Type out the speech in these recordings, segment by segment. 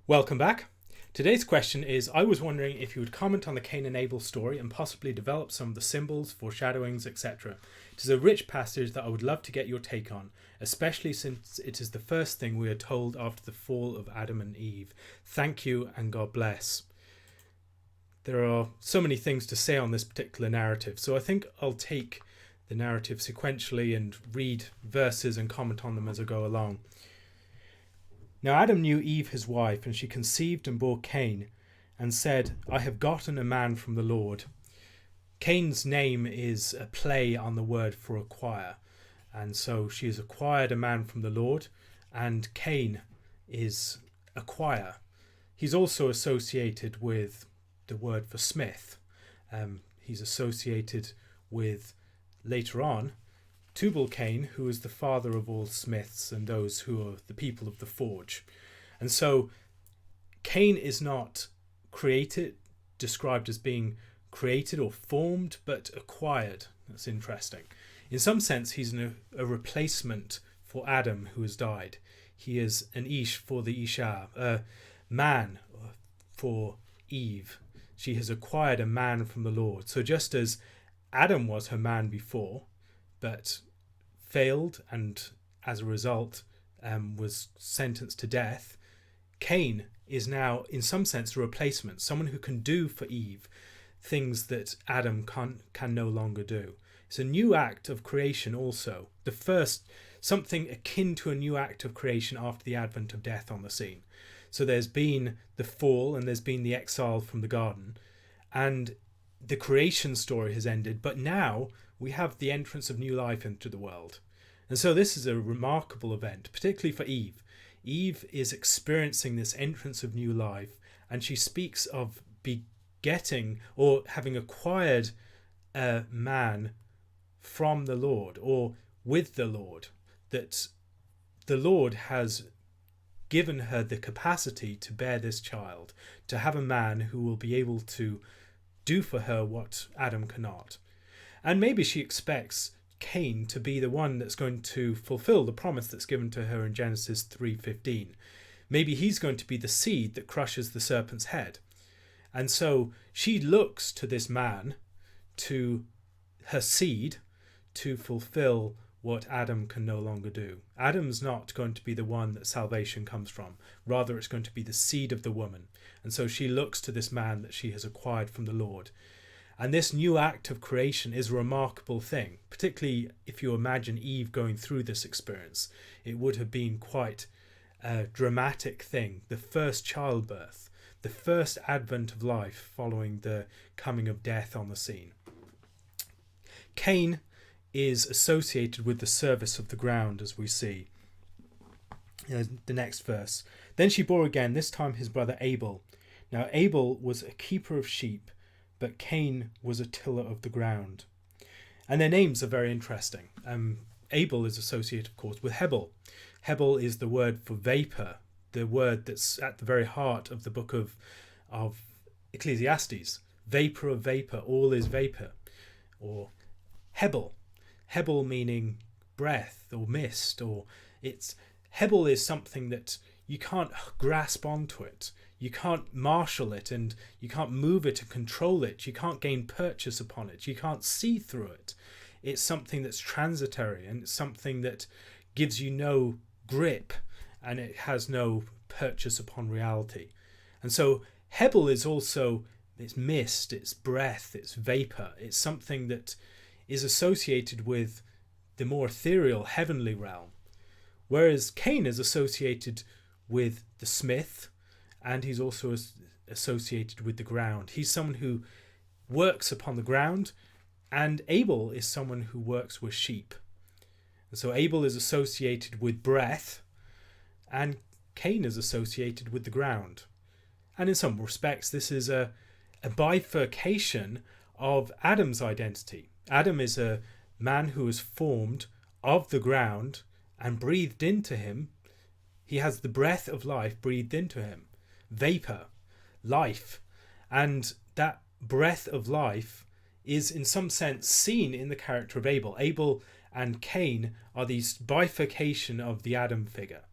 Welcome back. Today's question is, I was wondering if you would comment on the Cain and Abel story and possibly develop some of the symbols, foreshadowings, etc. It is a rich passage that I would love to get your take on, especially since it is the first thing we are told after the fall of Adam and Eve. Thank you and God bless. There are so many things to say on this particular narrative, so I think I'll take the narrative sequentially and read verses and comment on them as I go along. Now Adam knew Eve his wife, and she conceived and bore Cain, and said, I have gotten a man from the Lord. Cain's name is a play on the word for acquire, and so she has acquired a man from the Lord, and Cain is acquire. He's also associated with the word for smith. He's associated with, later on, Tubal-Cain, who is the father of all smiths and those who are the people of the forge. And so Cain is not described as being created or formed, but acquired. That's interesting. In some sense, he's a replacement for Adam, who has died. He is an Ish for the Isha, a man for Eve. She has acquired a man from the Lord. So just as Adam was her man before, but failed and as a result was sentenced to death, Cain is now in some sense a replacement, someone who can do for Eve things that Adam can no longer do. It's a new act of creation also, the first, something akin to a new act of creation after the advent of death on the scene. So there's been the fall and there's been the exile from the garden, and the creation story has ended, but now we have the entrance of new life into the world. And so this is a remarkable event, particularly for Eve. Eve is experiencing this entrance of new life, and she speaks of begetting or having acquired a man from the Lord or with the Lord, that the Lord has given her the capacity to bear this child, to have a man who will be able to do for her what Adam cannot. And maybe she expects Cain to be the one that's going to fulfill the promise that's given to her in Genesis 3:15. Maybe he's going to be the seed that crushes the serpent's head. And so she looks to this man, to her seed, to fulfill what Adam can no longer do. Adam's not going to be the one that salvation comes from. Rather, it's going to be the seed of the woman. And so she looks to this man that she has acquired from the Lord. And this new act of creation is a remarkable thing, particularly if you imagine Eve going through this experience. It would have been quite a dramatic thing. The first childbirth, the first advent of life following the coming of death on the scene. Cain is associated with the service of the ground, as we see. The next verse. Then she bore again, this time his brother Abel. Now Abel was a keeper of sheep, but Cain was a tiller of the ground. And their names are very interesting. Abel is associated, of course, with Hebel. Hebel is the word for vapour, the word that's at the very heart of the book of Ecclesiastes. Vapour of vapour, all is vapour. Or Hebel. Hebel meaning breath or mist, or Hebel is something that you can't grasp onto it. You can't marshal it, and you can't move it and control it. You can't gain purchase upon it. You can't see through it. It's something that's transitory, and it's something that gives you no grip, and it has no purchase upon reality. And so Hebel is also, it's mist, it's breath, it's vapor. It's something that is associated with the more ethereal heavenly realm. Whereas Cain is associated with the smith, and he's also associated with the ground. He's someone who works upon the ground, and Abel is someone who works with sheep. And so Abel is associated with breath, and Cain is associated with the ground. And in some respects, this is a bifurcation of Adam's identity. Adam is a man who is formed of the ground and breathed into him. He has the breath of life breathed into him. Vapor, life. And that breath of life is in some sense seen in the character of Abel. Abel and Cain are these bifurcation of the Adam figure.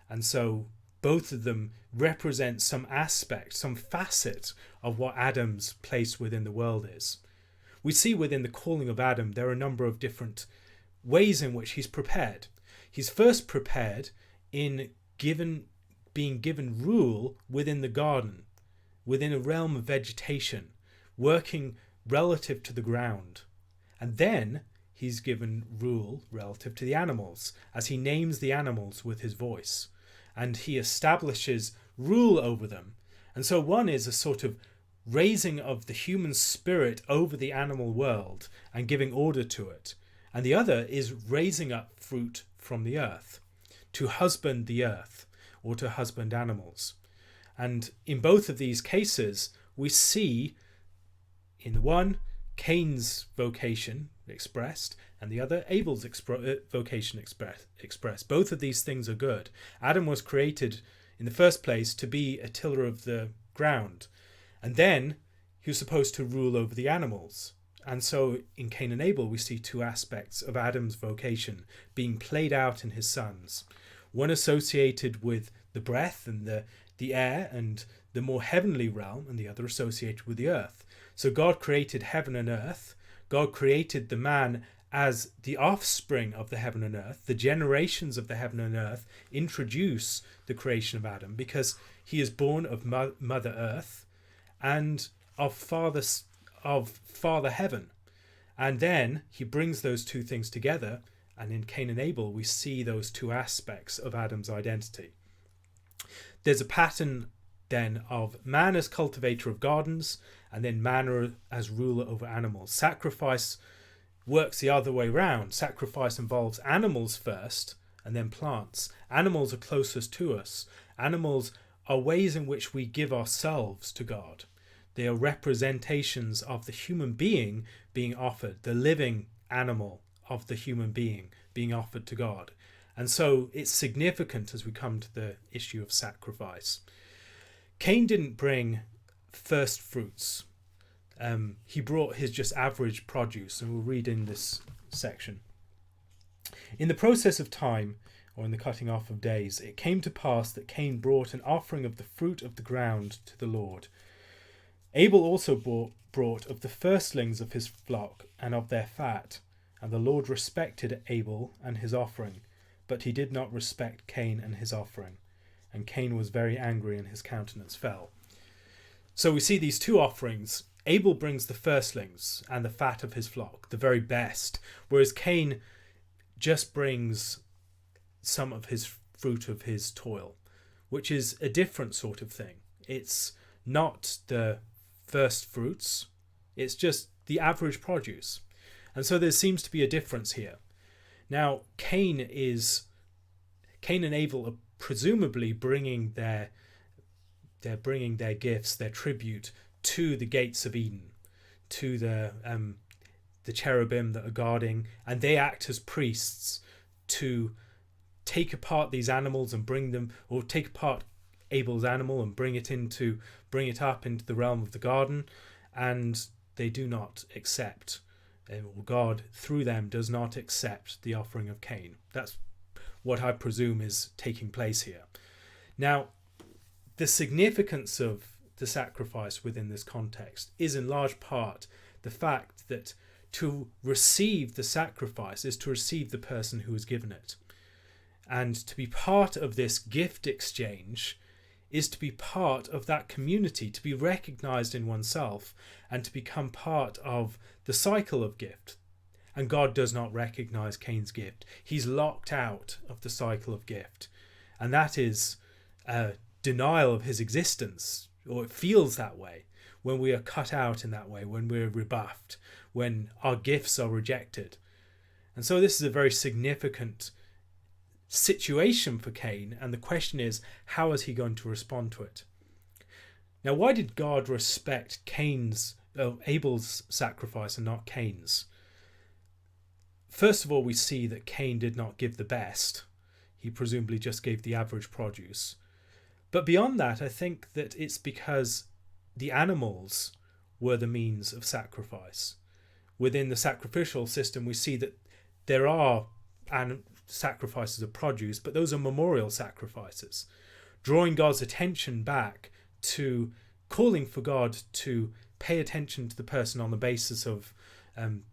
And so both of them represent some aspect, some facet of what Adam's place within the world is. We see within the calling of Adam there are a number of different ways in which he's prepared. He's first prepared in being given rule within the garden, within a realm of vegetation, working relative to the ground. And then he's given rule relative to the animals, as he names the animals with his voice, and he establishes rule over them. And so one is a sort of raising of the human spirit over the animal world and giving order to it, and the other is raising up fruit from the earth, to husband the earth or to husband animals. And in both of these cases we see in the one Cain's vocation expressed, and the other Abel's vocation expressed. Both of these things are good. Adam was created in the first place to be a tiller of the ground, and then he was supposed to rule over the animals. And so in Cain and Abel we see two aspects of Adam's vocation being played out in his sons. One associated with the breath and the air and the more heavenly realm, and the other associated with the earth. So God created heaven and earth. God created the man as the offspring of the heaven and earth. The generations of the heaven and earth introduce the creation of Adam, because he is born of Mother Earth and of Father Heaven. And then he brings those two things together, and in Cain and Abel we see those two aspects of Adam's identity. There's a pattern then of man as cultivator of gardens, and then man as ruler over animals. Sacrifice works the other way round. Sacrifice involves animals first and then plants. Animals are closest to us. Animals are ways in which we give ourselves to God. They are representations of the human being being offered, the living animal of the human being being offered to God. And so it's significant as we come to the issue of sacrifice. Cain didn't bring first fruits. He brought his just average produce, and we'll read in this section. In the process of time, or in the cutting off of days, it came to pass that Cain brought an offering of the fruit of the ground to the Lord. Abel also brought of the firstlings of his flock and of their fat, and the Lord respected Abel and his offering, but he did not respect Cain and his offering. And Cain was very angry, and his countenance fell. So we see these two offerings. Abel brings the firstlings and the fat of his flock, the very best, whereas Cain just brings some of his fruit of his toil, which is a different sort of thing. It's not the first fruits, it's just the average produce. And so there seems to be a difference here. Now, Cain and Abel are presumably bringing their gifts, their tribute, to the gates of Eden, to the cherubim that are guarding, and they act as priests to take apart these animals and bring them, or take apart Abel's animal and bring it up into the realm of the garden, and they do not accept, or God through them does not accept the offering of Cain. That's what I presume is taking place here. Now, the significance of the sacrifice within this context is in large part the fact that to receive the sacrifice is to receive the person who has given it. And to be part of this gift exchange is to be part of that community, to be recognized in oneself, and to become part of the cycle of gift. And God does not recognize Cain's gift. He's locked out of the cycle of gift. And that is a denial of his existence, or it feels that way when we are cut out in that way, when we're rebuffed, when our gifts are rejected. And so this is a very significant situation for Cain, and the question is, how is he going to respond to it? Now, why did God respect Abel's sacrifice and not Cain's? First of all, we see that Cain did not give the best. He presumably just gave the average produce. But beyond that, I think that it's because the animals were the means of sacrifice. Within the sacrificial system, we see that there are sacrifices of produce, but those are memorial sacrifices. drawing God's attention back to calling for God to pay attention to the person on the basis of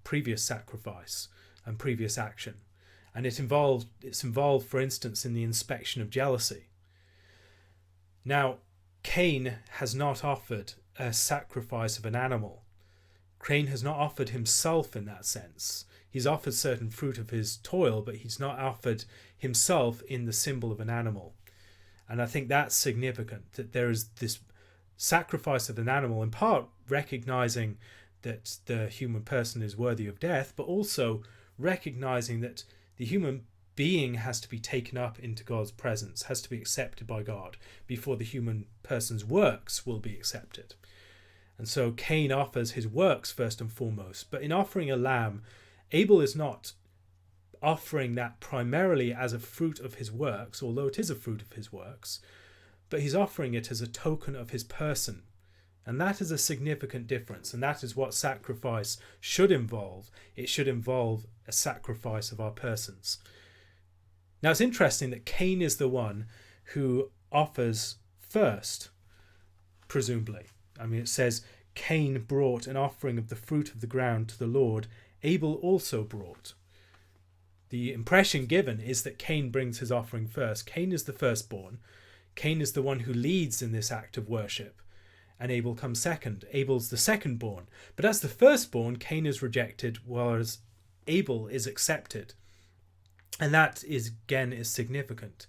previous sacrifice and previous action. And it's involved, for instance, in the inspection of jealousy. Now, Cain has not offered a sacrifice of an animal. Cain has not offered himself in that sense. He's offered certain fruit of his toil, but he's not offered himself in the symbol of an animal. And I think that's significant, that there is this sacrifice of an animal, in part recognizing that the human person is worthy of death, but also recognizing that the human being has to be taken up into God's presence, has to be accepted by God before the human person's works will be accepted. And so Cain offers his works first and foremost, but in offering a lamb, Abel is not offering that primarily as a fruit of his works, although it is a fruit of his works, but he's offering it as a token of his person. And that is a significant difference, and that is what sacrifice should involve. It should involve a sacrifice of our persons. Now, it's interesting that Cain is the one who offers first, presumably. I mean, it says, Cain brought an offering of the fruit of the ground to the Lord. Abel also brought. The impression given is that Cain brings his offering first. Cain is the firstborn. Cain is the one who leads in this act of worship. And Abel comes second. Abel's the secondborn. But as the firstborn, Cain is rejected, whereas Abel is accepted. And that is significant.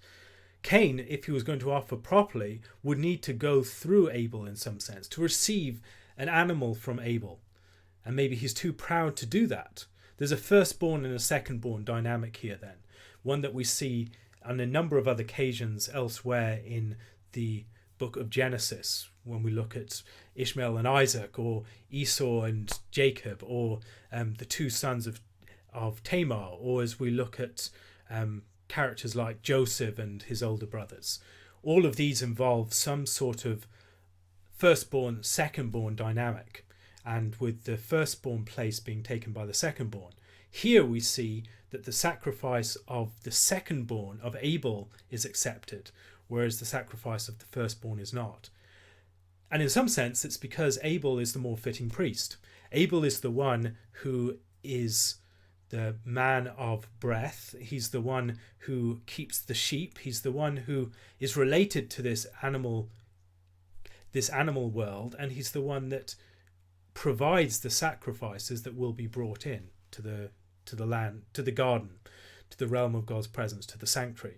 Cain, if he was going to offer properly, would need to go through Abel in some sense, to receive an animal from Abel. And maybe he's too proud to do that. There's a firstborn and a secondborn dynamic here then, one that we see on a number of other occasions elsewhere in the book of Genesis, when we look at Ishmael and Isaac, or Esau and Jacob, or the two sons of Tamar, or as we look at characters like Joseph and his older brothers. All of these involve some sort of firstborn, secondborn dynamic, and with the firstborn place being taken by the secondborn. Here we see that the sacrifice of the secondborn of Abel is accepted, whereas the sacrifice of the firstborn is not. And in some sense, it's because Abel is the more fitting priest. Abel is the one who is the man of breath. He's the one who keeps the sheep. He's the one who is related to this animal world, and he's the one that provides the sacrifices that will be brought in to the land, to the garden, to the realm of God's presence, to the sanctuary.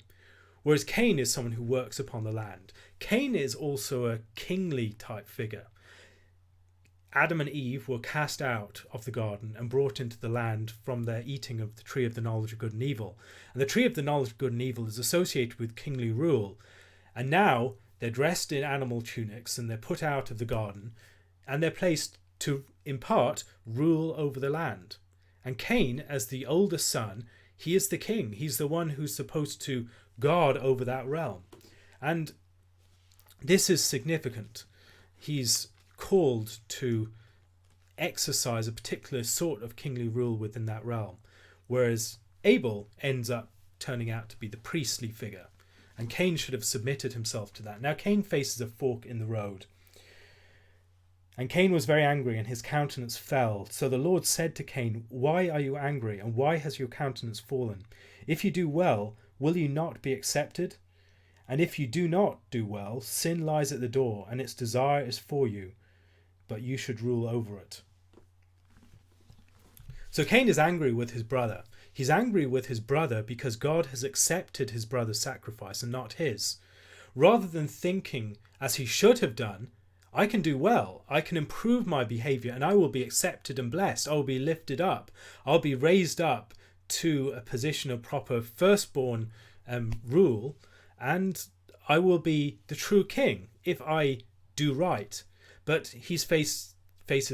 Whereas Cain is someone who works upon the land. Cain is also a kingly type figure. Adam and Eve were cast out of the garden and brought into the land from their eating of the tree of the knowledge of good and evil. And the tree of the knowledge of good and evil is associated with kingly rule. And now they're dressed in animal tunics and they're put out of the garden and they're placed to, in part, rule over the land. And Cain, as the oldest son, he is the king. He's the one who's supposed to guard over that realm. And this is significant. He's called to exercise a particular sort of kingly rule within that realm, whereas Abel ends up turning out to be the priestly figure, and Cain should have submitted himself to that. Now Cain faces a fork in the road, and Cain was very angry, and his countenance fell. So the Lord said to Cain, "Why are you angry, and why has your countenance fallen? If you do well, will you not be accepted? And if you do not do well, sin lies at the door, and its desire is for you, but you should rule over it." So Cain is angry with his brother. He's angry with his brother because God has accepted his brother's sacrifice and not his. Rather than thinking, as he should have done, I can do well, I can improve my behavior, and I will be accepted and blessed. I will be lifted up. I'll be raised up to a position of proper firstborn rule, and I will be the true king if I do right. But he faces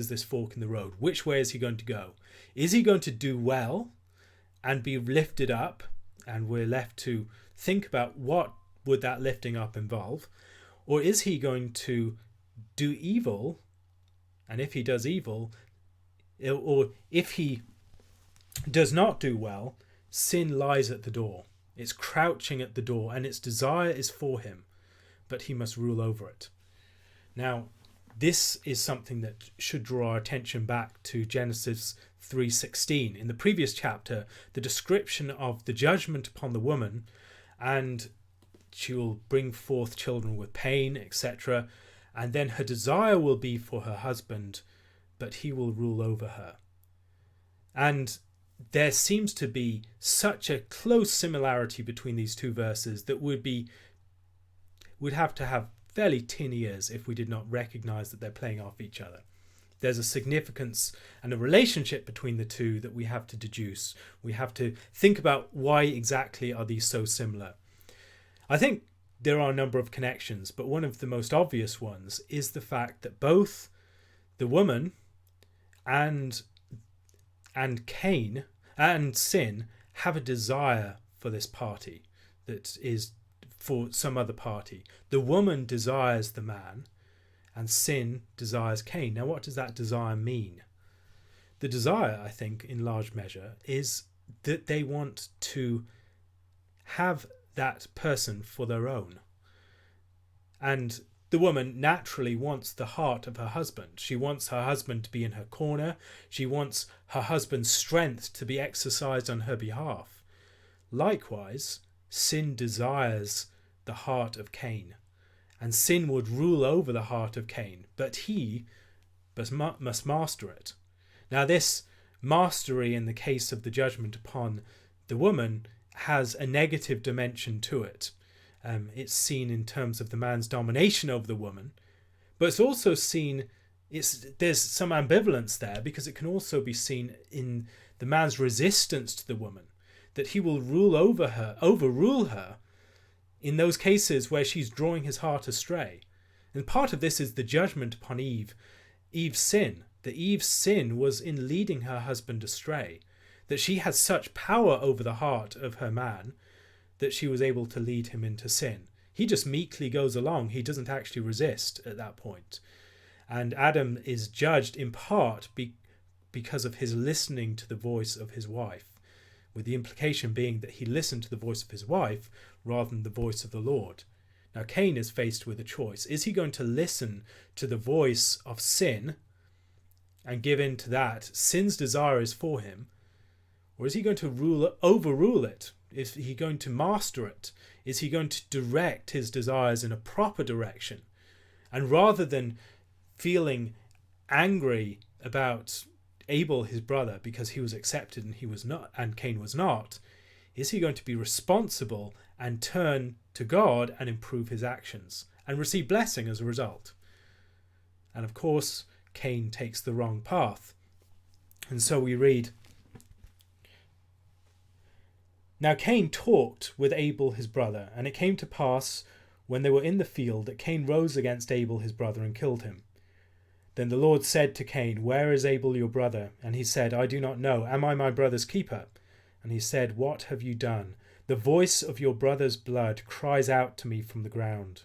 this fork in the road. Which way is he going to go? Is he going to do well and be lifted up? And we're left to think about what would that lifting up involve. Or is he going to do evil? And if he does evil, or if he does not do well, sin lies at the door. It's crouching at the door, and its desire is for him, but he must rule over it. Now, this is something that should draw our attention back to Genesis 3:16. In the previous chapter, the description of the judgment upon the woman, and she will bring forth children with pain, etc. And then her desire will be for her husband, but he will rule over her. And there seems to be such a close similarity between these two verses that we'd have to have fairly tin ears if we did not recognize that they're playing off each other. There's a significance and a relationship between the two that we have to deduce. We have to think about why exactly are these so similar. I think there are a number of connections, but one of the most obvious ones is the fact that both the woman and Cain and sin have a desire for this party that is for some other party. The woman desires the man and sin desires Cain. Now, what does that desire mean? The desire, I think, in large measure, is that they want to have that person for their own. And the woman naturally wants the heart of her husband. She wants her husband to be in her corner. She wants her husband's strength to be exercised on her behalf. Likewise, sin desires the heart of Cain, and sin would rule over the heart of Cain, but he must master it. Now, this mastery in the case of the judgment upon the woman has a negative dimension to it. It's seen in terms of the man's domination over the woman, but it's also seen, there's some ambivalence there, because it can also be seen in the man's resistance to the woman, that he will overrule her in those cases where she's drawing his heart astray. And part of this is the judgment upon Eve's sin. That Eve's sin was in leading her husband astray, that she had such power over the heart of her man that she was able to lead him into sin. He just meekly goes along. He doesn't actually resist at that point. And Adam is judged in part because of his listening to the voice of his wife, with the implication being that he listened to the voice of his wife rather than the voice of the Lord. Now, Cain is faced with a choice. Is he going to listen to the voice of sin and give in to that? Sin's desire is for him. Or is he going to overrule it? Is he going to master it? Is he going to direct his desires in a proper direction? And rather than feeling angry about Abel, his brother, because he was accepted and he was not, and Cain was not, is he going to be responsible and turn to God and improve his actions and receive blessing as a result? And of course, Cain takes the wrong path. And so we read, "Now Cain talked with Abel his brother, and it came to pass, when they were in the field, that Cain rose against Abel his brother and killed him. Then the Lord said to Cain, 'Where is Abel your brother?' And he said, 'I do not know. Am I my brother's keeper?' And he said, 'What have you done? The voice of your brother's blood cries out to me from the ground.'"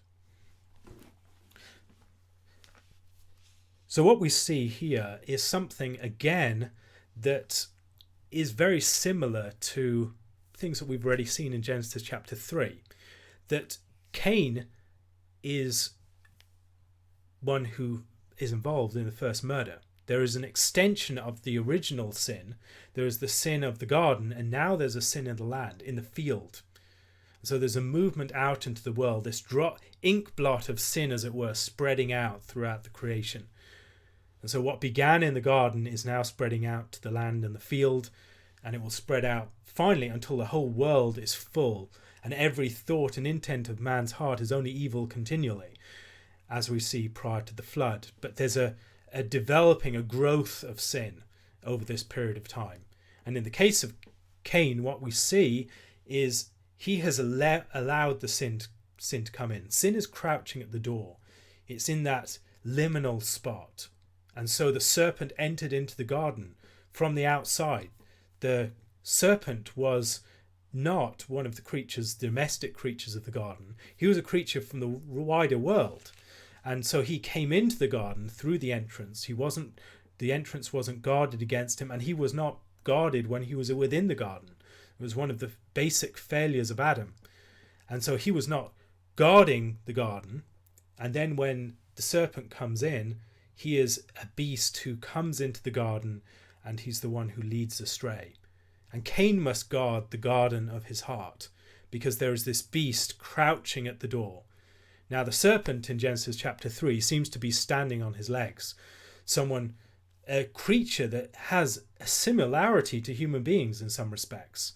So what we see here is something, again, that is very similar to things that we've already seen in Genesis chapter 3. That Cain is one who is involved in the first murder. There is an extension of the original sin. There is the sin of the garden, and now there's a sin in the land, in the field. So there's a movement out into the world, this ink blot of sin, as it were, spreading out throughout the creation. And so what began in the garden is now spreading out to the land and the field, and it will spread out finally until the whole world is full, and every thought and intent of man's heart is only evil continually, as we see prior to the flood. But there's a developing, a growth of sin over this period of time. And in the case of Cain, what we see is he has allowed the sin to come in. Sin is crouching at the door. It's in that liminal spot. And so the serpent entered into the garden from the outside. The serpent was not one of the creatures, domestic creatures of the garden. He was a creature from the wider world. And so he came into the garden through the entrance. The entrance wasn't guarded against him, and he was not guarded when he was within the garden. It was one of the basic failures of Adam. And so he was not guarding the garden, and then when the serpent comes in, he is a beast who comes into the garden, and he's the one who leads astray. And Cain must guard the garden of his heart, because there is this beast crouching at the door. Now the serpent in Genesis chapter 3 seems to be standing on his legs. A creature that has a similarity to human beings in some respects.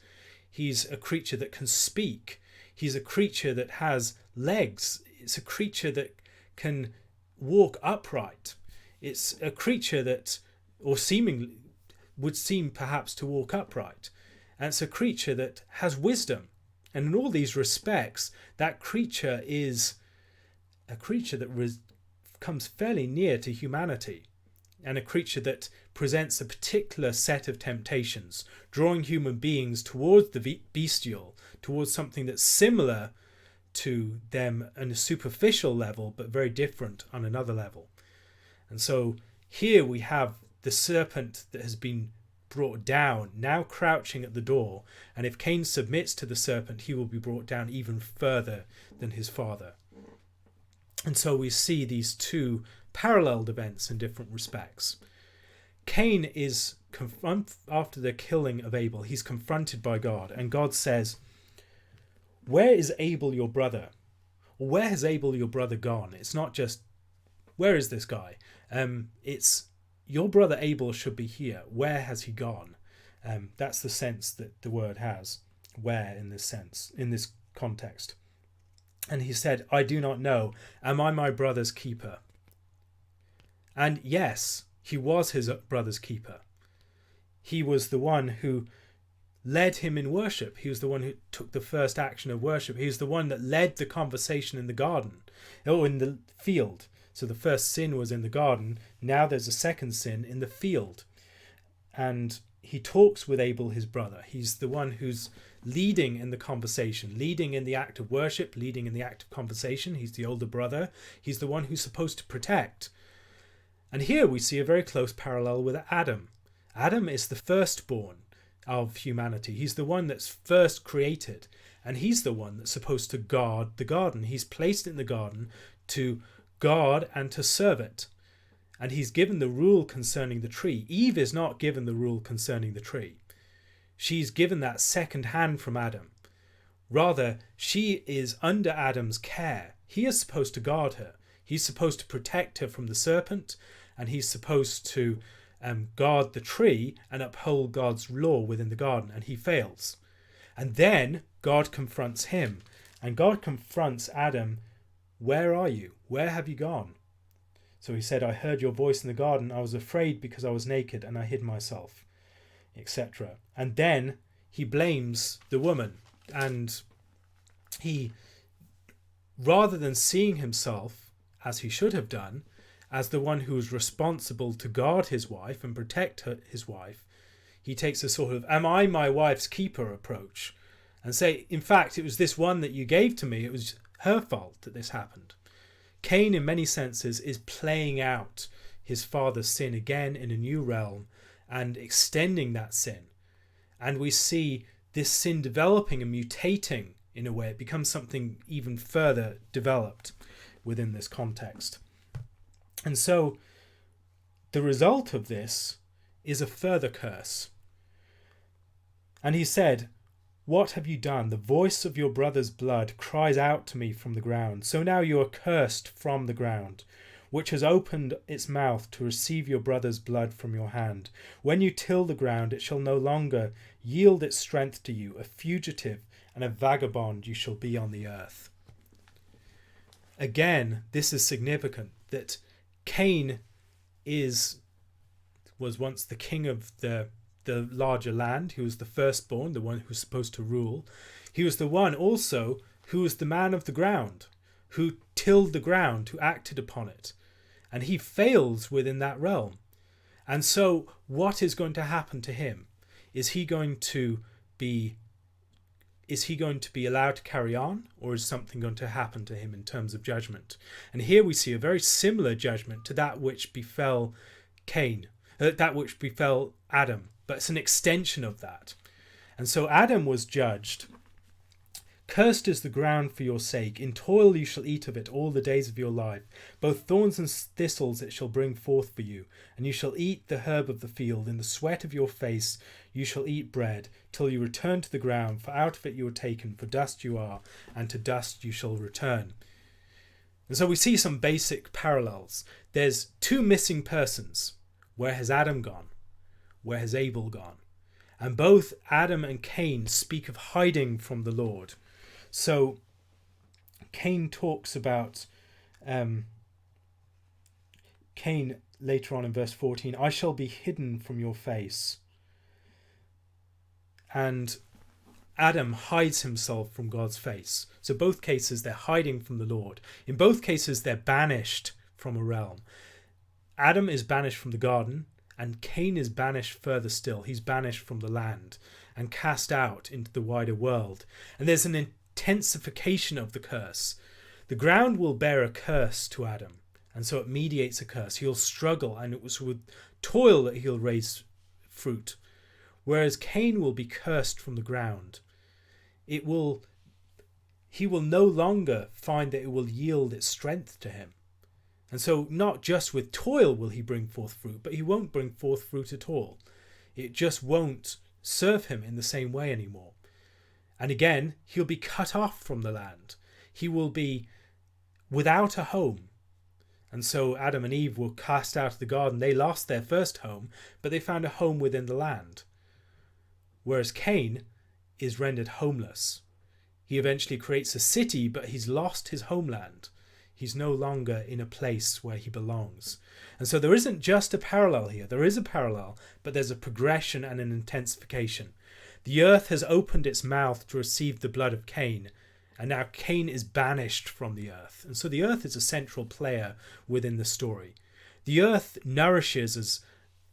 He's a creature that can speak. He's a creature that has legs. It's a creature that can walk upright. It's a creature that, or seemingly, would seem perhaps to walk upright. And it's a creature that has wisdom. And in all these respects, that creature is a creature that comes fairly near to humanity, and a creature that presents a particular set of temptations, drawing human beings towards the bestial, towards something that's similar to them on a superficial level, but very different on another level. And so here we have the serpent that has been brought down, now crouching at the door, and if Cain submits to the serpent, he will be brought down even further than his father. And so we see these two paralleled events in different respects. Cain is after the killing of Abel, he's confronted by God, and God says, "Where is Abel your brother?" Or where has Abel your brother gone? It's not just, where is this guy? It's, your brother Abel should be here. Where has he gone? That's the sense that the word has, where, in this sense, in this context. And he said, "I do not know. Am I my brother's keeper?" And yes, he was his brother's keeper. He was the one who led him in worship. He was the one who took the first action of worship. He was the one that led the conversation in the garden, or in the field. So the first sin was in the garden. Now there's a second sin in the field. And he talks with Abel, his brother. He's the one who's leading in the conversation, leading in the act of worship, leading in the act of conversation. He's the older brother. He's the one who's supposed to protect. And here we see a very close parallel with Adam. Adam is the firstborn of humanity. He's the one that's first created, and he's the one that's supposed to guard the garden. He's placed in the garden to guard and to serve it. And he's given the rule concerning the tree. Eve is not given the rule concerning the tree. She's given that second hand from Adam. Rather, she is under Adam's care. He is supposed to guard her. He's supposed to protect her from the serpent, and he's supposed to guard the tree and uphold God's law within the garden, and he fails. And then God confronts him, and God confronts Adam, "Where are you? Where have you gone?" So he said, "I heard your voice in the garden. I was afraid because I was naked and I hid myself," etc. And then he blames the woman, and he, rather than seeing himself, as he should have done, as the one who was responsible to guard his wife and protect his wife, he takes a sort of, "Am I my wife's keeper?" approach, and say, "In fact, it was this one that you gave to me. It was her fault that this happened." Cain, in many senses, is playing out his father's sin again in a new realm and extending that sin. And we see this sin developing and mutating in a way. It becomes something even further developed within this context. And so the result of this is a further curse. And he said, "What have you done? The voice of your brother's blood cries out to me from the ground. So now you are cursed from the ground, which has opened its mouth to receive your brother's blood from your hand. When you till the ground, it shall no longer yield its strength to you. A fugitive and a vagabond you shall be on the earth." Again, this is significant that Cain was once the king of the larger land. He was the firstborn, the one who was supposed to rule. He was the one also who was the man of the ground, who tilled the ground, who acted upon it. And he fails within that realm. And so what is going to happen to him? Is he going to be allowed to carry on, or is something going to happen to him in terms of judgment? And here we see a very similar judgment to that which befell Cain, that which befell Adam, but it's an extension of that. And so Adam was judged Cursed is the ground for your sake. In toil you shall eat of it all the days of your life. Both thorns and thistles it shall bring forth for you. And you shall eat the herb of the field. In the sweat of your face you shall eat bread, till you return to the ground. For out of it you are taken, for dust you are, and to dust you shall return. And so we see some basic parallels. There's two missing persons. Where has Adam gone? Where has Abel gone? And both Adam and Cain speak of hiding from the Lord. So Cain talks about, Cain later on in verse 14, I shall be hidden from your face. And Adam hides himself from God's face. So both cases they're hiding from the Lord. In both cases they're banished from a realm. Adam is banished from the garden, and Cain is banished further still. He's banished from the land and cast out into the wider world. And there's an intensification of the curse. The ground will bear a curse to Adam, and so it mediates a curse. He'll struggle, and it was with toil that he'll raise fruit. Whereas Cain will be cursed from the ground. He will no longer find that it will yield its strength to him. And so not just with toil will he bring forth fruit, but he won't bring forth fruit at all. It just won't serve him in the same way anymore. And again, he'll be cut off from the land. He will be without a home. And so Adam and Eve were cast out of the garden. They lost their first home, but they found a home within the land. Whereas Cain is rendered homeless. He eventually creates a city, but he's lost his homeland. He's no longer in a place where he belongs. And so there isn't just a parallel here. There is a parallel, but there's a progression and an intensification. The earth has opened its mouth to receive the blood of Cain, and now Cain is banished from the earth. And so the earth is a central player within the story. The earth nourishes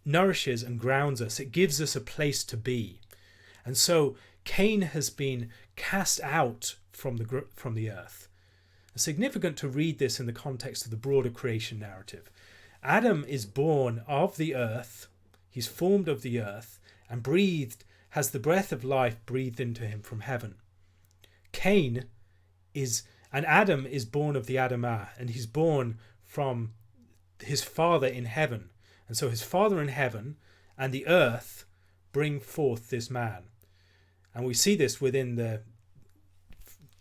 and grounds us. It gives us a place to be. And so Cain has been cast out from the earth. It's significant to read this in the context of the broader creation narrative. Adam is born of the earth, he's formed of the earth, and has the breath of life breathed into him from heaven. Adam is born of the Adamah, and he's born from his father in heaven. And so his father in heaven and the earth bring forth this man. And we see this within the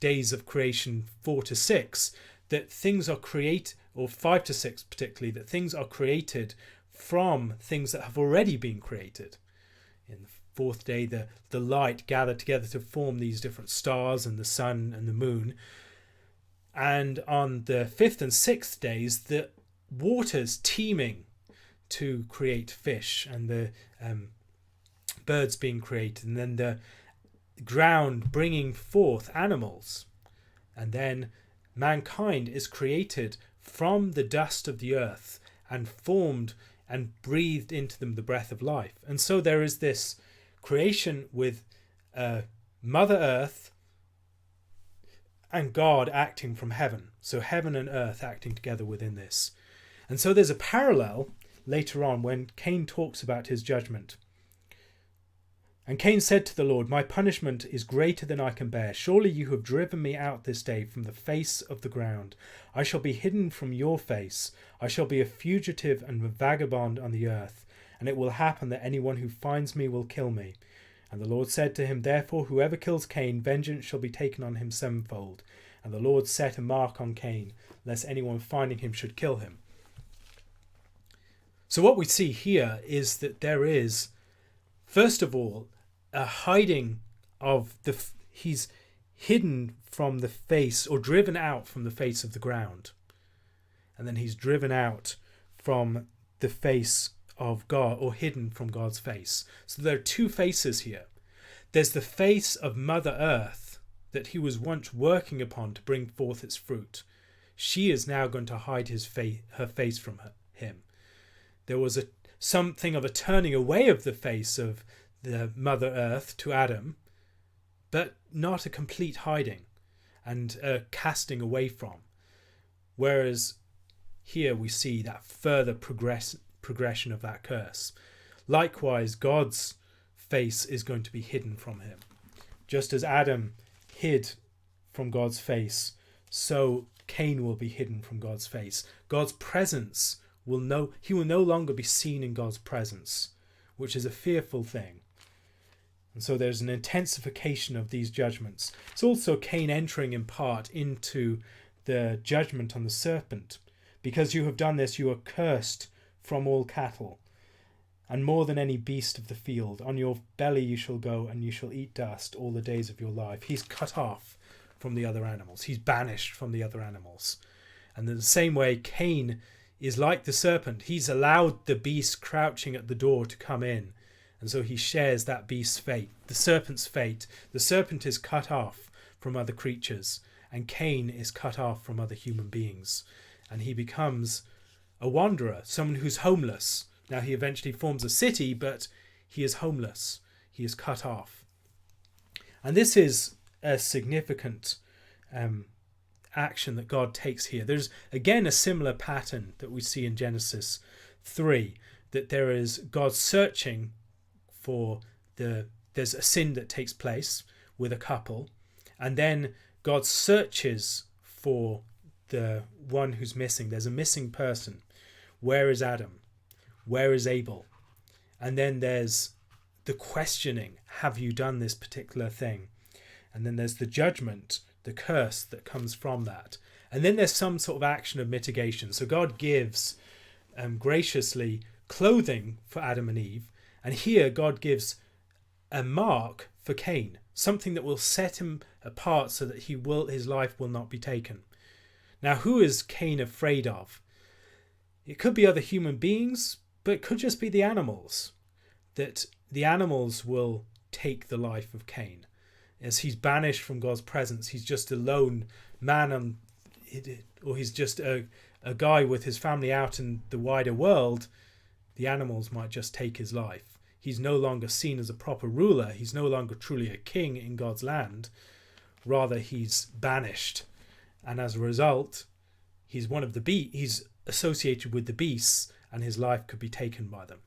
days of creation 4 to 6, that things are created, or 5 to 6 particularly, that things are created from things that have already been created. In the fourth day, the light gathered together to form these different stars and the sun and the moon. And on the fifth and sixth days, the waters teeming to create fish, and the birds being created, and then the ground bringing forth animals. And then mankind is created from the dust of the earth and formed and breathed into them the breath of life. And so there is this creation with Mother Earth and God acting from heaven. So heaven and earth acting together within this. And so there's a parallel later on when Cain talks about his judgment. And Cain said to the Lord, my punishment is greater than I can bear. Surely you have driven me out this day from the face of the ground. I shall be hidden from your face. I shall be a fugitive and a vagabond on the earth. And it will happen that anyone who finds me will kill me. And the Lord said to him, therefore, whoever kills Cain, vengeance shall be taken on him sevenfold. And the Lord set a mark on Cain, lest anyone finding him should kill him. So what we see here is that there is, first of all, a hiding of he's hidden from the face, or driven out from the face of the ground. And then he's driven out from the face of God, or hidden from God's face. So there are two faces here. There's the face of Mother Earth that he was once working upon to bring forth its fruit. She is now going to hide her face from him. There was something of a turning away of the face of the Mother Earth to Adam, but not a complete hiding and a casting away from. Whereas here we see that further progression of that curse. Likewise, God's face is going to be hidden from him. Just as Adam hid from God's face, so Cain will be hidden from God's face. God's presence he will no longer be seen in God's presence, which is a fearful thing. And so there's an intensification of these judgments. It's also Cain entering in part into the judgment on the serpent. Because you have done this, you are cursed from all cattle, and more than any beast of the field. On your belly you shall go, and you shall eat dust all the days of your life. He's cut off from the other animals. He's banished from the other animals. And in the same way, Cain is like the serpent. He's allowed the beast crouching at the door to come in. And so he shares that beast's fate, the serpent's fate. The serpent is cut off from other creatures, and Cain is cut off from other human beings. And he becomes a wanderer, someone who's homeless. Now he eventually forms a city, but he is homeless. He is cut off. And this is a significant action that God takes here. There's again a similar pattern that we see in Genesis 3, that there is God searching for there's a sin that takes place with a couple, and then God searches for the one who's missing. There's a missing person. Where is Adam? Where is Abel? And then there's the questioning, have you done this particular thing? And then there's the judgment, the curse that comes from that. And then there's some sort of action of mitigation. So God gives graciously clothing for Adam and Eve. And here God gives a mark for Cain, something that will set him apart so that his life will not be taken. Now, who is Cain afraid of? It could be other human beings, but it could just be the animals. That the animals will take the life of Cain. As he's banished from God's presence, he's just a lone man, or he's just a guy with his family out in the wider world. The animals might just take his life. He's no longer seen as a proper ruler. He's no longer truly a king in God's land. Rather, he's banished. And as a result, he's he's associated with the beasts, and his life could be taken by them.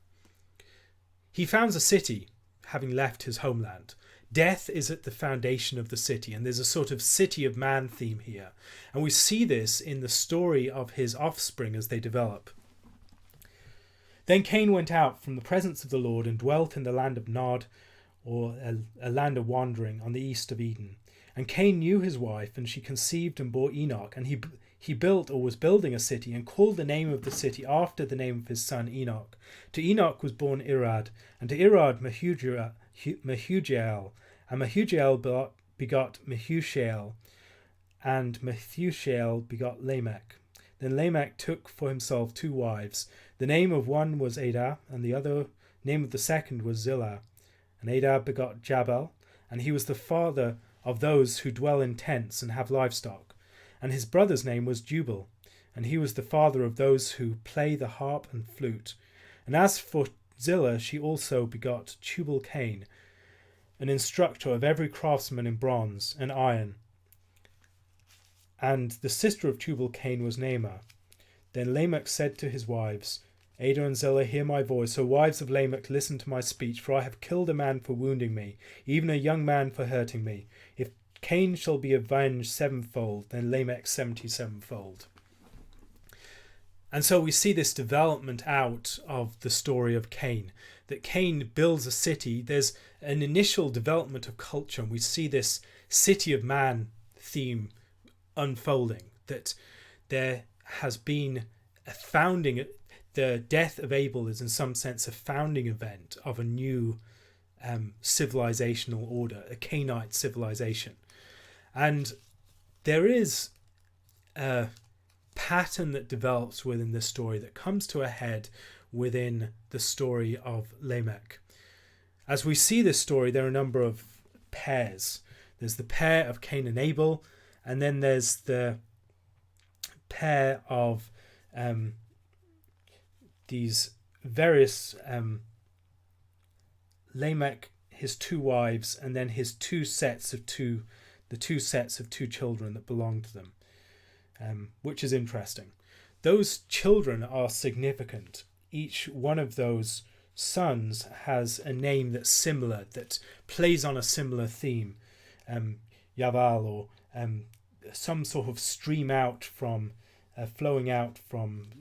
He founds a city, having left his homeland. Death is at the foundation of the city, and there's a sort of city of man theme here. And we see this in the story of his offspring as they develop. Then Cain went out from the presence of the Lord and dwelt in the land of Nod, or a land of wandering, on the east of Eden. And Cain knew his wife, and she conceived and bore Enoch. And he built, or was building, a city, and called the name of the city after the name of his son Enoch. To Enoch was born Irad, and to Irad Mehujael, and Mehujael begot Methushael, and Methushael begot Lamech. Then Lamech took for himself 2 wives. The name of one was Adah, and the other name of the second was Zillah. And Adah begot Jabal, and he was the father of those who dwell in tents and have livestock. And his brother's name was Jubal, and he was the father of those who play the harp and flute. And as for Zillah, she also begot Tubal-Cain, an instructor of every craftsman in bronze and iron. And the sister of Tubal-Cain was Naamah. Then Lamech said to his wives, Adah and Zillah, hear my voice. O wives of Lamech, listen to my speech, for I have killed a man for wounding me, even a young man for hurting me. If Cain shall be avenged 7-fold, then Lamech 77-fold. And so we see this development out of the story of Cain, that Cain builds a city. There's an initial development of culture, and we see this city of man theme unfolding, that there has been a founding. The death of Abel is in some sense a founding event of a new civilizational order, a Cainite civilization. And there is a pattern that develops within this story that comes to a head within the story of Lamech. As we see this story, there are a number of pairs. There's the pair of Cain and Abel, and then there's the pair of these various Lamech, his 2 wives, and then his the 2 sets of 2 children that belong to them, which is interesting. Those children are significant. Each one of those sons has a name that's similar, that plays on a similar theme. Yaval, or some sort of stream out from, flowing out from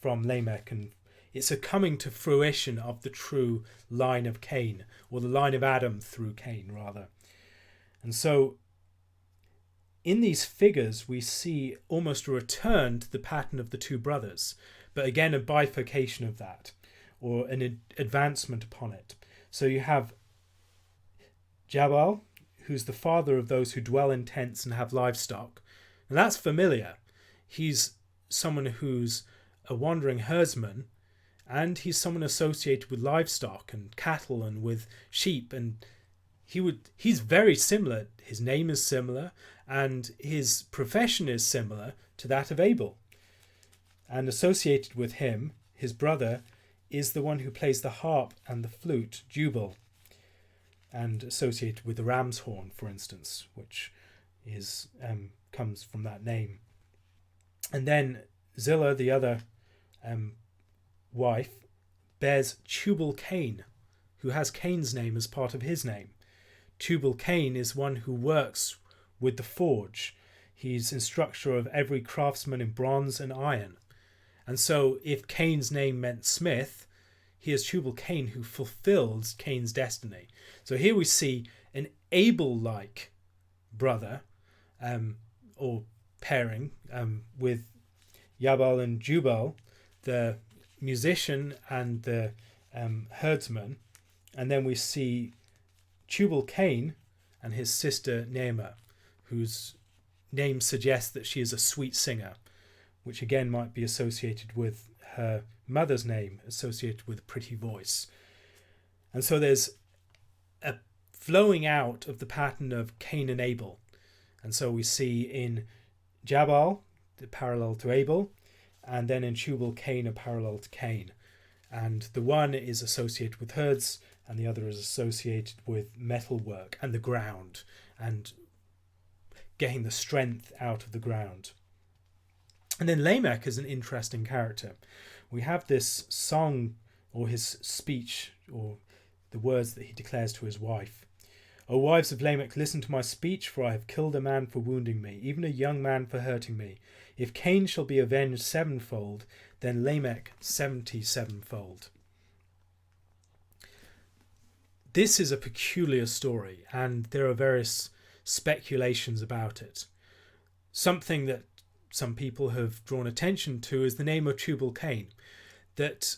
Lamech, and it's a coming to fruition of the true line of Cain, or the line of Adam through Cain, rather. And so in these figures, we see almost a return to the pattern of the two brothers, but again, a bifurcation of that, or an advancement upon it. So you have Jabal, who's the father of those who dwell in tents and have livestock. And that's familiar. He's someone who's a wandering herdsman, and he's someone associated with livestock and cattle and with sheep, and he's very similar. His name is similar, and his profession is similar to that of Abel. And associated with him, his brother, is the one who plays the harp and the flute, Jubal, and associated with the ram's horn, for instance, which is comes from that name. And then Zillah, the other wife, bears Tubal-Cain, who has Cain's name as part of his name. Tubal-Cain is one who works with the forge. He's instructor of every craftsman in bronze and iron. And so if Cain's name meant smith, he is Tubal-Cain who fulfills Cain's destiny. So here we see an Abel-like brother, or pairing, with Jabal and Jubal, the musician and the herdsman. And then we see Tubal-Cain and his sister Naamah, whose name suggests that she is a sweet singer, which again might be associated with her mother's name, associated with a pretty voice. And so there's a flowing out of the pattern of Cain and Abel. And so we see in Jabal the parallel to Abel, and then in Tubal-Cain a parallel to Cain. And the one is associated with herds, and the other is associated with metalwork and the ground, and getting the strength out of the ground. And then Lamech is an interesting character. We have this song, or his speech, or the words that he declares to his wife. O wives of Lamech, listen to my speech, for I have killed a man for wounding me, even a young man for hurting me. If Cain shall be avenged sevenfold, then Lamech 77-fold. This is a peculiar story, and there are various speculations about it. Something that some people have drawn attention to is the name of Tubal-Cain, that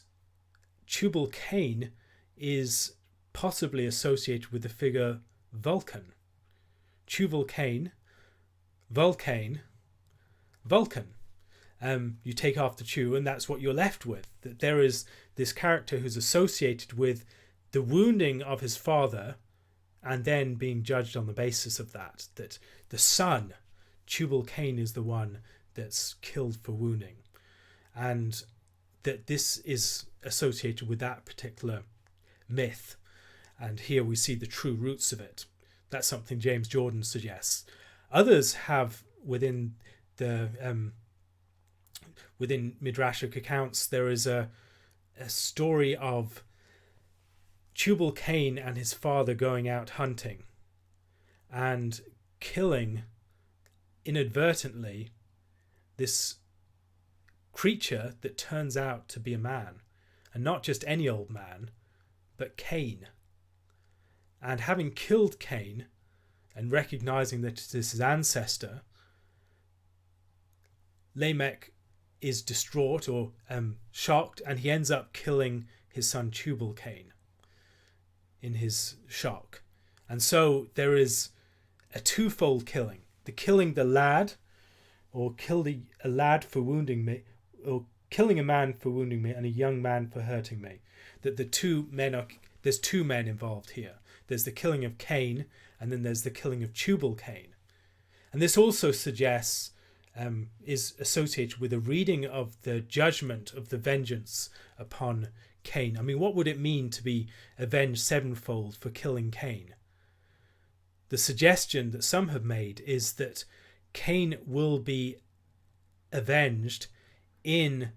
Tubal-Cain is possibly associated with the figure Vulcan. Tubal-Cain, Vulcan. You take off the tu, and that's what you're left with. That there is this character who's associated with the wounding of his father, and then being judged on the basis of that. That the son, Tubal-Cain, is the one that's killed for wounding, and that this is associated with that particular myth. And here we see the true roots of it. That's something James Jordan suggests. Others have within the within Midrashic accounts, there is a story of Tubal-Cain and his father going out hunting and killing inadvertently this creature that turns out to be a man, and not just any old man, but Cain. And having killed Cain and recognizing that it is his ancestor, Lamech is distraught or shocked, and he ends up killing his son Tubal-Cain in his shock. And so there is a twofold killing: killing the lad, or killing a lad for wounding me, or killing a man for wounding me, and a young man for hurting me. That there's two men involved here. There's the killing of Cain, and then there's the killing of Tubal-Cain. And this also suggests is associated with a reading of the judgment of the vengeance upon Cain. I mean, what would it mean to be avenged sevenfold for killing Cain? The suggestion that some have made is that Cain will be avenged in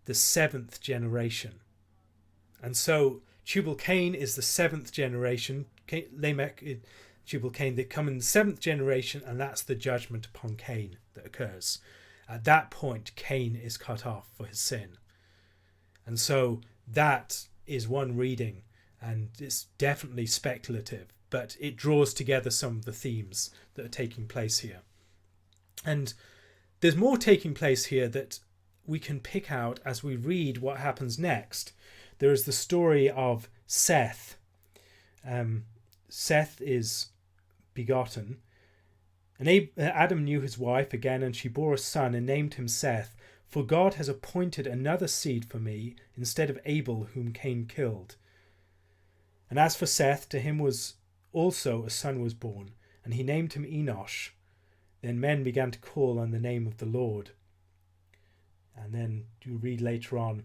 the 7th generation. And so Tubal-Cain is the 7th generation. Lamech, Tubal-Cain, they come in the 7th generation, and that's the judgment upon Cain that occurs. At that point, Cain is cut off for his sin. And so that is one reading, and it's definitely speculative, but it draws together some of the themes that are taking place here. And there's more taking place here that we can pick out as we read what happens next. There is the story of Seth. Seth is begotten. And Adam knew his wife again, and she bore a son and named him Seth. For God has appointed another seed for me instead of Abel, whom Cain killed. And as for Seth, to him was also a son was born, and he named him Enosh. Then men began to call on the name of the Lord. And then you read later on.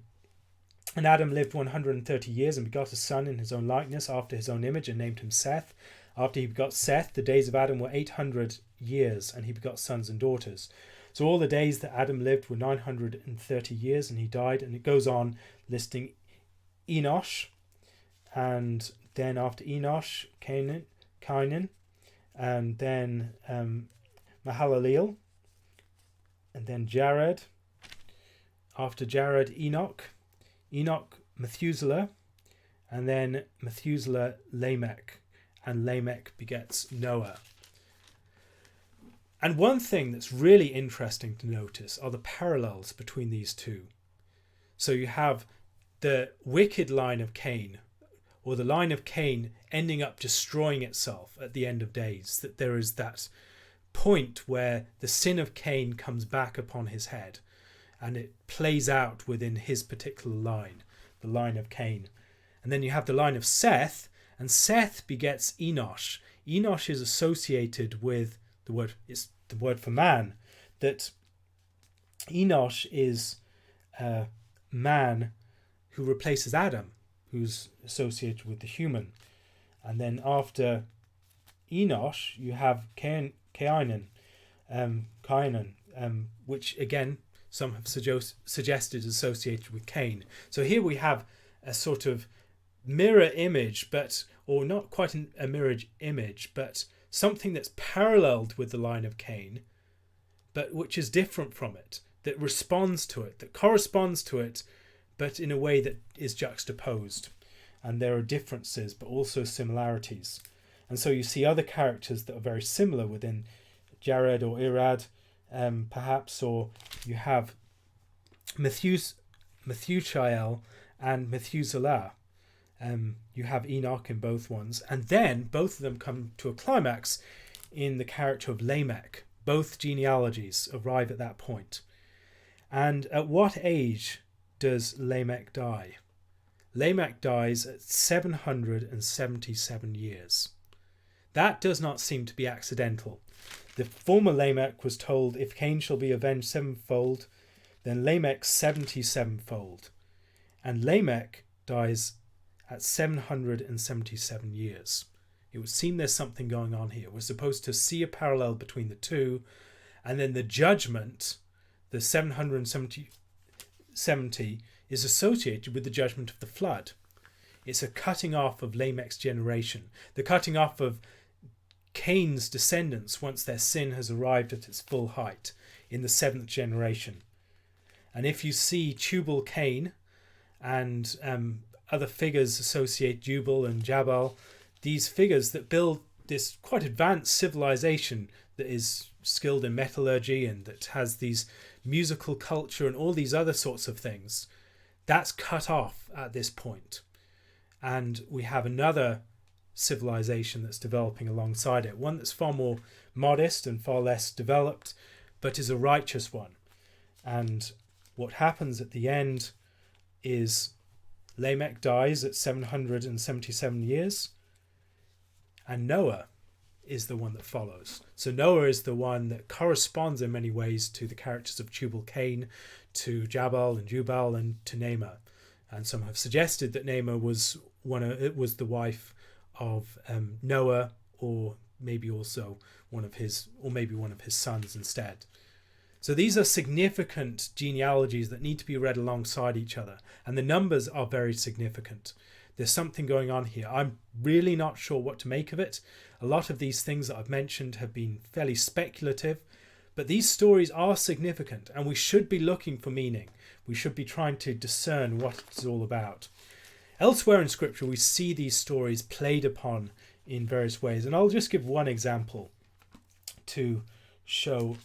And Adam lived 130 years and begot a son in his own likeness, after his own image, and named him Seth. After he begot Seth, the days of Adam were 800 years, and he begot sons and daughters. So all the days that Adam lived were 930 years, and he died. And it goes on listing Enosh, and then after Enosh, Cainan, and then Mahalaleel, and then Jared. After Jared, Enoch, Methuselah, and then Methuselah, Lamech, and Lamech begets Noah. And one thing that's really interesting to notice are the parallels between these two. So you have the wicked line of Cain, or the line of Cain ending up destroying itself at the end of days, that there is that point where the sin of Cain comes back upon his head, and it plays out within his particular line, the line of Cain. And then you have the line of Seth, and Seth begets Enosh. Enosh is associated with it's the word for man, that Enosh is a man who replaces Adam, who's associated with the human. And then after Enosh, you have Cainan, which again, some have suggested is associated with Cain. So here we have a sort of mirror image, or not quite a mirror image, but something that's paralleled with the line of Cain, but which is different from it, that responds to it, that corresponds to it, but in a way that is juxtaposed. And there are differences, but also similarities. And so you see other characters that are very similar within Jared or Irad, perhaps, or you have Methusael and Methuselah. You have Enoch in both ones, and then both of them come to a climax in the character of Lamech. Both genealogies arrive at that point. And at what age does Lamech die? Lamech dies at 777 years. That does not seem to be accidental. The former Lamech was told, if Cain shall be avenged sevenfold, then Lamech 77fold. And Lamech dies at 777 years. It would seem there's something going on here. We're supposed to see a parallel between the two, and then the judgment, the 770, is associated with the judgment of the flood. It's a cutting off of Lamech's generation, the cutting off of Cain's descendants once their sin has arrived at its full height in the 7th generation. And if you see Tubal-Cain and other figures associate Jubal and Jabal, these figures that build this quite advanced civilization that is skilled in metallurgy and that has these musical culture and all these other sorts of things, that's cut off at this point. And we have another civilization that's developing alongside it, one that's far more modest and far less developed, but is a righteous one. And what happens at the end is Lamech dies at 777 years, and Noah is the one that follows. So Noah is the one that corresponds in many ways to the characters of Tubal-Cain, to Jabal and Jubal, and to Naamah. And some have suggested that Naamah was the wife of Noah, or maybe also one of his sons instead. So these are significant genealogies that need to be read alongside each other, and the numbers are very significant. there's something going on here. I'm really not sure what to make of it. A lot of these things that I've mentioned have been fairly speculative, but these stories are significant and we should be looking for meaning. We should be trying to discern what it's all about. Elsewhere in Scripture, we see these stories played upon in various ways, and I'll just give one example to show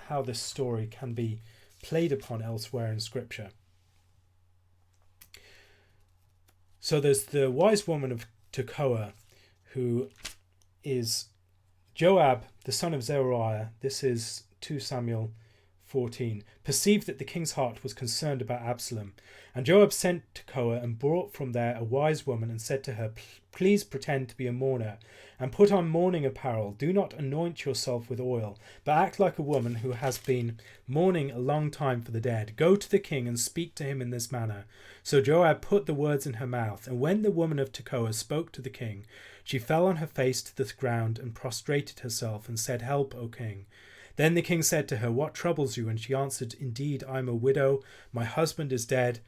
how this story can be played upon elsewhere in Scripture. So there's the wise woman of Tekoa, who is Joab, the son of Zeruiah. This is 2 Samuel 14. Perceived that the king's heart was concerned about Absalom. And Joab sent to Tekoa and brought from there a wise woman and said to her, please pretend to be a mourner and put on mourning apparel. Do not anoint yourself with oil, but act like a woman who has been mourning a long time for the dead. Go to the king and speak to him in this manner. So Joab put the words in her mouth, and when the woman of Tekoa spoke to the king, she fell on her face to the ground and prostrated herself and said, help, O king. Then the king said to her, what troubles you? And she answered, indeed, I am a widow. My husband is dead.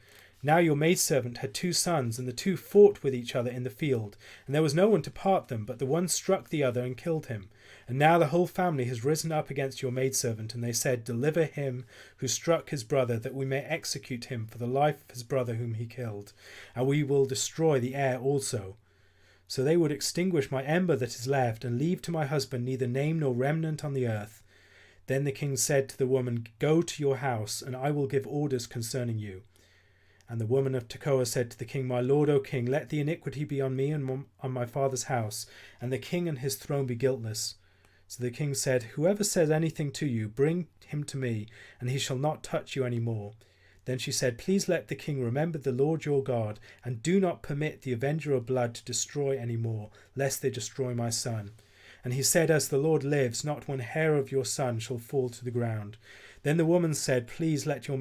Now your maidservant had 2 sons, and the 2 fought with each other in the field, and there was no one to part them, but the one struck the other and killed him. And now the whole family has risen up against your maidservant, and they said, deliver him who struck his brother, that we may execute him for the life of his brother whom he killed, and we will destroy the heir also. So they would extinguish my ember that is left, and leave to my husband neither name nor remnant on the earth. Then the king said to the woman, go to your house, and I will give orders concerning you. And the woman of Tekoa said to the king, my lord, O king, let the iniquity be on me and on my father's house, and the king and his throne be guiltless. So the king said, whoever says anything to you, bring him to me, and he shall not touch you any more. Then she said, please let the king remember the Lord your God, and do not permit the avenger of blood to destroy any more, lest they destroy my son. And he said, as the Lord lives, not one hair of your son shall fall to the ground. Then the woman said, please let your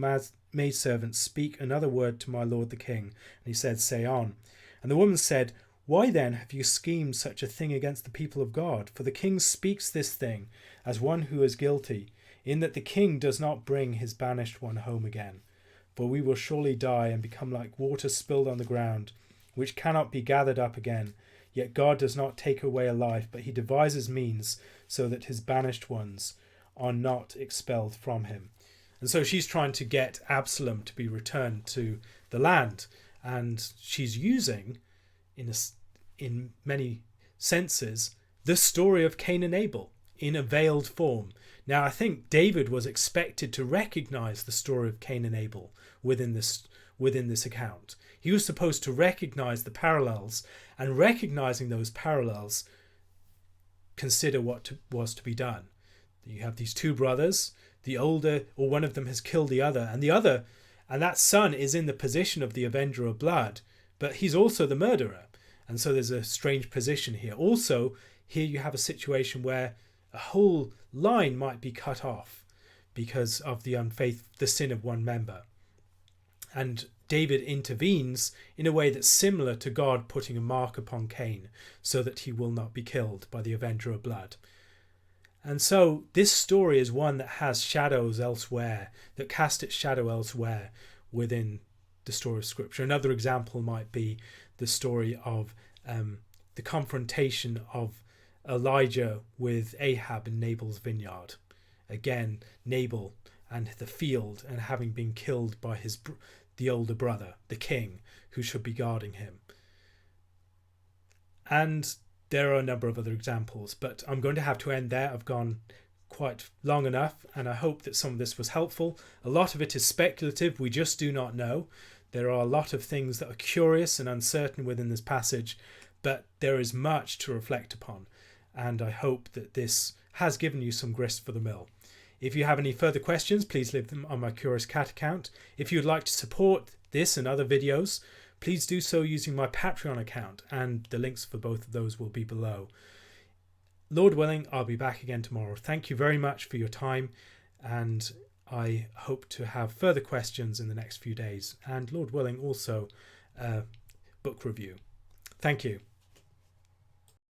maidservant speak another word to my lord the king. And he said, say on. And the woman said, why then have you schemed such a thing against the people of God? For the king speaks this thing as one who is guilty, in that the king does not bring his banished one home again. For we will surely die and become like water spilled on the ground, which cannot be gathered up again. Yet God does not take away a life, but he devises means so that his banished ones are not expelled from him. And so she's trying to get Absalom to be returned to the land. And she's using, in many senses, the story of Cain and Abel in a veiled form. Now, I think David was expected to recognize the story of Cain and Abel within this account. He was supposed to recognize the parallels, and recognizing those parallels, consider what was to be done. You have these 2 brothers, the older, or one of them has killed the other, and that son is in the position of the avenger of blood, but he's also the murderer. And so there's a strange position here. Also, here you have a situation where a whole line might be cut off because of the sin of one member. And David intervenes in a way that's similar to God putting a mark upon Cain so that he will not be killed by the avenger of blood. And so this story is one that has shadows elsewhere, that cast its shadow elsewhere within the story of Scripture. Another example might be the story of the confrontation of Elijah with Ahab in Nabal's vineyard. Again, Nabal and the field, and having been killed by the older brother, the king, who should be guarding him. And there are a number of other examples, but I'm going to have to end there. I've gone quite long enough, and I hope that some of this was helpful. A lot of it is speculative. We just do not know. There are a lot of things that are curious and uncertain within this passage, but there is much to reflect upon, and I hope that this has given you some grist for the mill. If you have any further questions, please leave them on my Curious Cat account. If you would like to support this and other videos, please do so using my Patreon account, and the links for both of those will be below. Lord willing, I'll be back again tomorrow. Thank you very much for your time, and I hope to have further questions in the next few days, and Lord willing also a book review. Thank you.